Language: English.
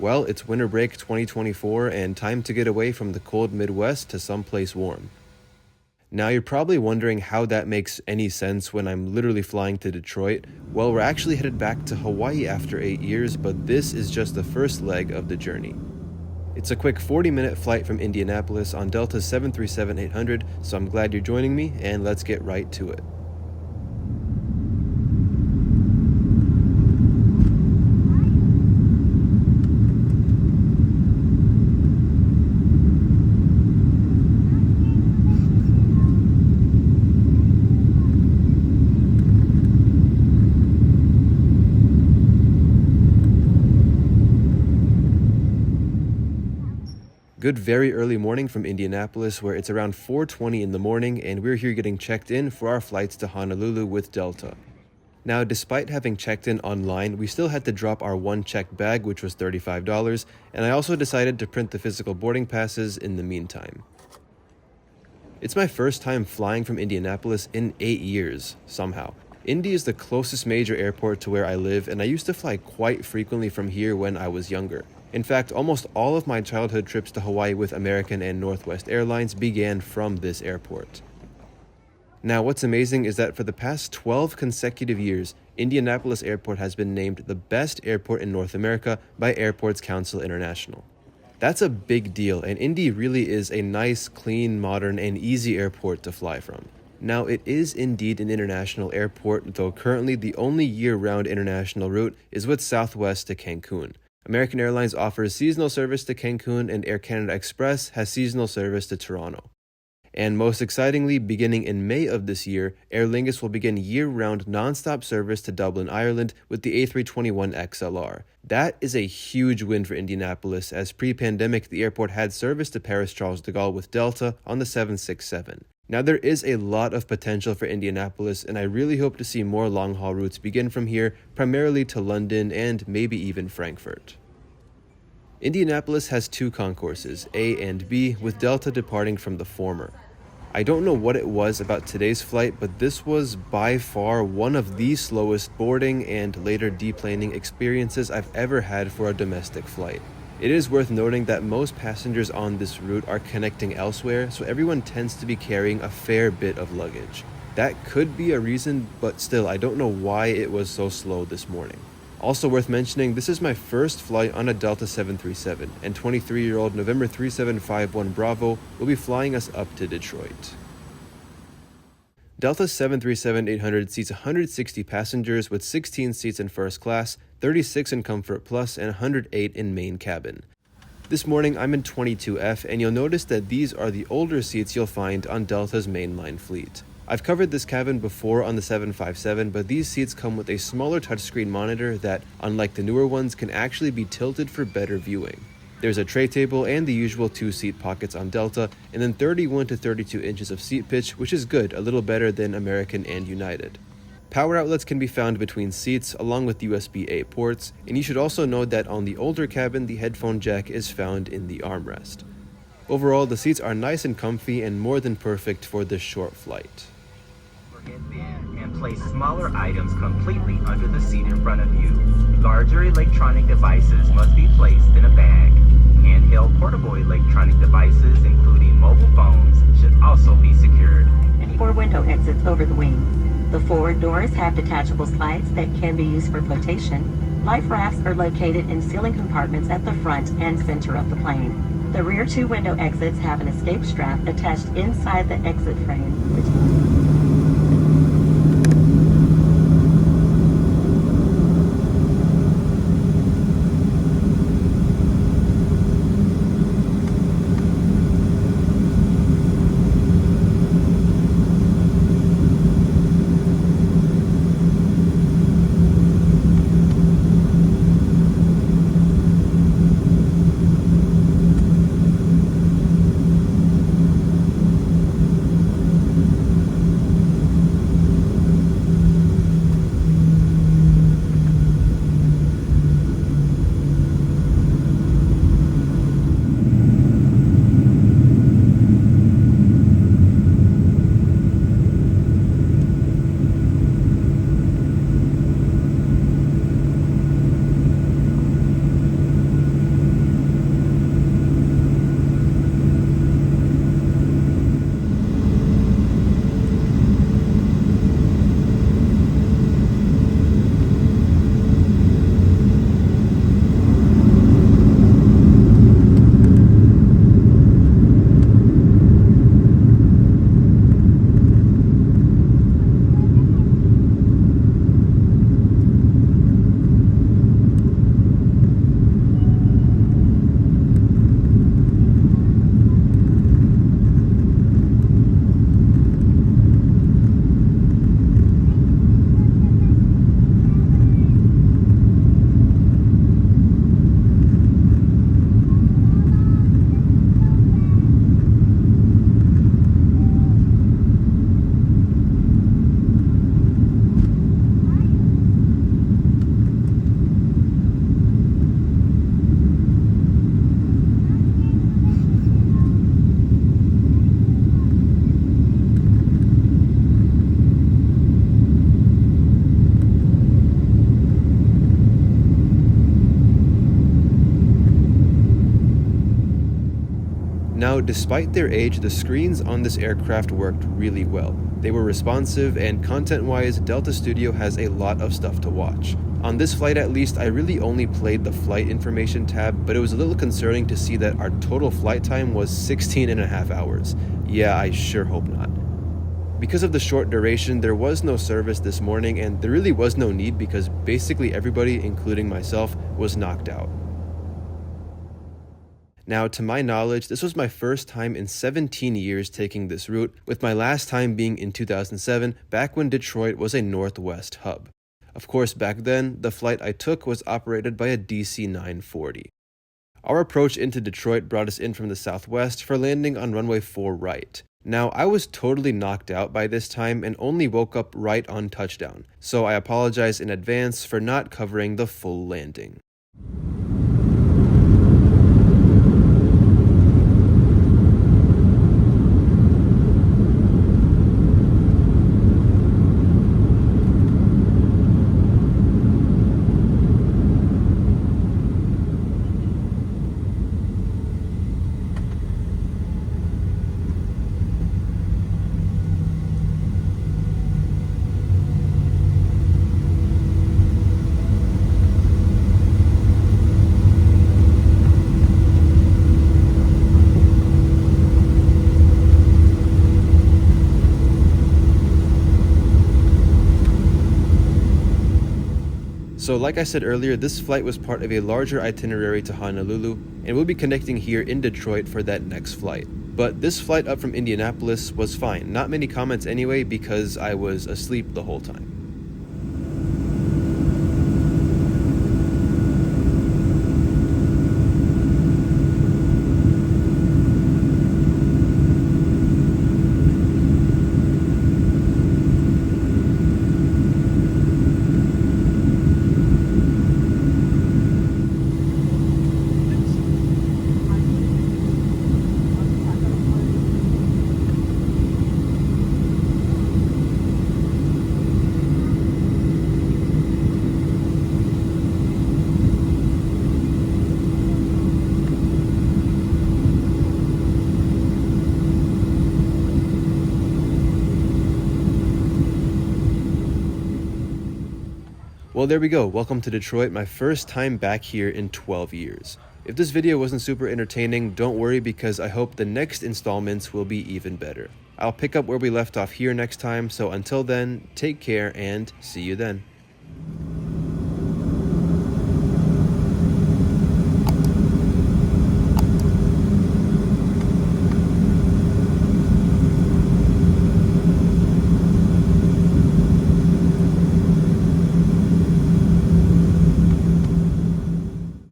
Well, it's winter break 2024 and time to get away from the cold Midwest to someplace warm. Now you're probably wondering how that makes any sense when I'm literally flying to Detroit. Well, we're actually headed back to Hawaii after 8 years, but this is just the first leg of the journey. It's a quick 40-minute flight from Indianapolis on Delta 737-800, so I'm glad you're joining me, and let's get right to it. Good very early morning from Indianapolis, where it's around 4:20 in the morning, and we're here getting checked in for our flights to Honolulu with Delta. Now, despite having checked in online, we still had to drop our one checked bag, which was $35, and I also decided to print the physical boarding passes in the meantime. It's my first time flying from Indianapolis in 8 years, somehow. Indy is the closest major airport to where I live, and I used to fly quite frequently from here when I was younger. In fact, almost all of my childhood trips to Hawaii with American and Northwest Airlines began from this airport. Now, what's amazing is that for the past 12 consecutive years, Indianapolis Airport has been named the best airport in North America by Airports Council International. That's a big deal, and Indy really is a nice, clean, modern, and easy airport to fly from. Now, it is indeed an international airport, though currently the only year-round international route is with Southwest to Cancun. American Airlines offers seasonal service to Cancun, and Air Canada Express has seasonal service to Toronto. And most excitingly, beginning in May of this year, Aer Lingus will begin year-round non-stop service to Dublin, Ireland with the A321XLR. That is a huge win for Indianapolis, as pre-pandemic the airport had service to Paris Charles de Gaulle with Delta on the 767. Now, there is a lot of potential for Indianapolis, and I really hope to see more long-haul routes begin from here, primarily to London and maybe even Frankfurt. Indianapolis has two concourses, A and B, with Delta departing from the former. I don't know what it was about today's flight, but this was by far one of the slowest boarding and later deplaning experiences I've ever had for a domestic flight. It is worth noting that most passengers on this route are connecting elsewhere, so everyone tends to be carrying a fair bit of luggage. That could be a reason, but still, I don't know why it was so slow this morning. Also worth mentioning, this is my first flight on a Delta 737, and 23-year-old November 3751 Bravo will be flying us up to Detroit. Delta 737-800 seats 160 passengers with 16 seats in first class, 36 in Comfort Plus, and 108 in main cabin. This morning I'm in 22F, and you'll notice that these are the older seats you'll find on Delta's mainline fleet. I've covered this cabin before on the 757, but these seats come with a smaller touchscreen monitor that, unlike the newer ones, can actually be tilted for better viewing. There's a tray table and the usual 2 seat pockets on Delta, and then 31 to 32 inches of seat pitch, which is good, a little better than American and United. Power outlets can be found between seats, along with USB-A ports, and you should also note that on the older cabin, the headphone jack is found in the armrest. Overall, the seats are nice and comfy and more than perfect for this short flight. And place smaller items completely under the seat in front of you. Larger electronic devices must be placed in a bag. Handheld portable electronic devices, including mobile phones, should also be secured. 4 window exits over the wing. The forward doors have detachable slides that can be used for flotation. Life rafts are located in ceiling compartments at the front and center of the plane. The rear 2 window exits have an escape strap attached inside the exit frame. Now, despite their age, the screens on this aircraft worked really well. They were responsive, and content-wise, Delta Studio has a lot of stuff to watch. On this flight at least, I really only played the flight information tab, but it was a little concerning to see that our total flight time was 16.5 hours. Yeah, I sure hope not. Because of the short duration, there was no service this morning, and there really was no need because basically everybody, including myself, was knocked out. Now, to my knowledge, this was my first time in 17 years taking this route, with my last time being in 2007, back when Detroit was a Northwest hub. Of course, back then, the flight I took was operated by a DC-940. Our approach into Detroit brought us in from the southwest for landing on runway 4 right. Now, I was totally knocked out by this time and only woke up right on touchdown, so I apologize in advance for not covering the full landing. So like I said earlier, this flight was part of a larger itinerary to Honolulu, and we'll be connecting here in Detroit for that next flight. But this flight up from Indianapolis was fine. Not many comments anyway because I was asleep the whole time. Well, there we go. Welcome to Detroit, my first time back here in 12 years. If this video wasn't super entertaining, don't worry because I hope the next installments will be even better. I'll pick up where we left off here next time, so until then, take care and see you then.